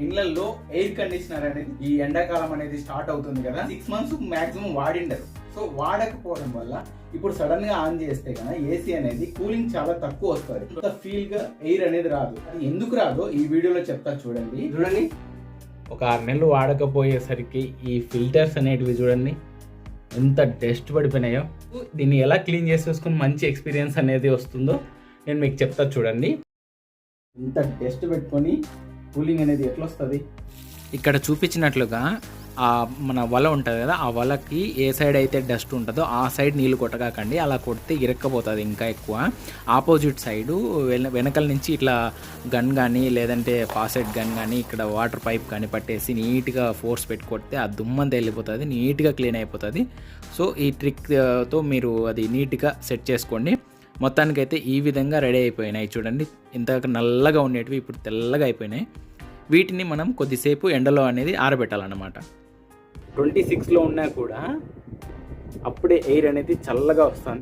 ఇళ్లలో air conditioner అనేది ఈ ఎండాకాలం అనేది స్టార్ట్ అవుతుంది కదా, 6 months మాక్సిమం వాడిండరు. సో వాడకపోవడం వల్ల ఇప్పుడు సడన్ గా ఆన్ చేస్తే కనుక ఏసీ అనేది కూలింగ్ చాలా తక్కువ వస్తుంది, ఫీల్ గా ఎయిర్ అనేది రాదు. అది ఎందుకు రాదో ఈ వీడియోలో చెప్తా చూడండి. చూడండి, ఒక 6 నెలలు వాడకపోయేసరికి ఈ ఫిల్టర్స్ అనేటివి చూడండి ఎంత డస్ట్ పడిపోయినాయో. దీన్ని ఎలా క్లీన్ చేసేసుకుని మంచి ఎక్స్పీరియన్స్ అనేది వస్తుందో నేను మీకు చెప్తా చూడండి. ఇంత డస్ట్ పెట్టుకొని కూలింగ్ అనేది ఎట్లా వస్తుంది. ఇక్కడ చూపించినట్లుగా మన వల ఉంటుంది కదా, ఆ వలకి ఏ సైడ్ అయితే డస్ట్ ఉంటుందో ఆ సైడ్ నీళ్ళు కొట్టకాకండి. అలా కొడితే ఇరక్కపోతుంది ఇంకా ఎక్కువ. ఆపోజిట్ సైడు వెనకల నుంచి ఇట్లా గన్ కానీ లేదంటే ఫాసెట్ గన్ కానీ ఇక్కడ వాటర్ పైప్ కానీ పట్టేసి నీట్గా ఫోర్స్ పెట్టి కొడితే ఆ దుమ్మంతా వెళ్ళిపోతుంది, నీట్గా క్లీన్ అయిపోతుంది. సో ఈ ట్రిక్తో మీరు అది నీట్గా సెట్ చేసుకోండి. మొత్తానికైతే ఈ విధంగా రెడీ అయిపోయినాయి చూడండి. ఇంతకు నల్లగా ఉండేటివి ఇప్పుడు తెల్లగా అయిపోయినాయి. వీటిని మనం కొద్దిసేపు ఎండలో అనేది ఆరబెట్టాలన్నమాట. 26లో ఉన్నా కూడా అప్పుడే ఎయిర్ అనేది చల్లగా వస్తుంది.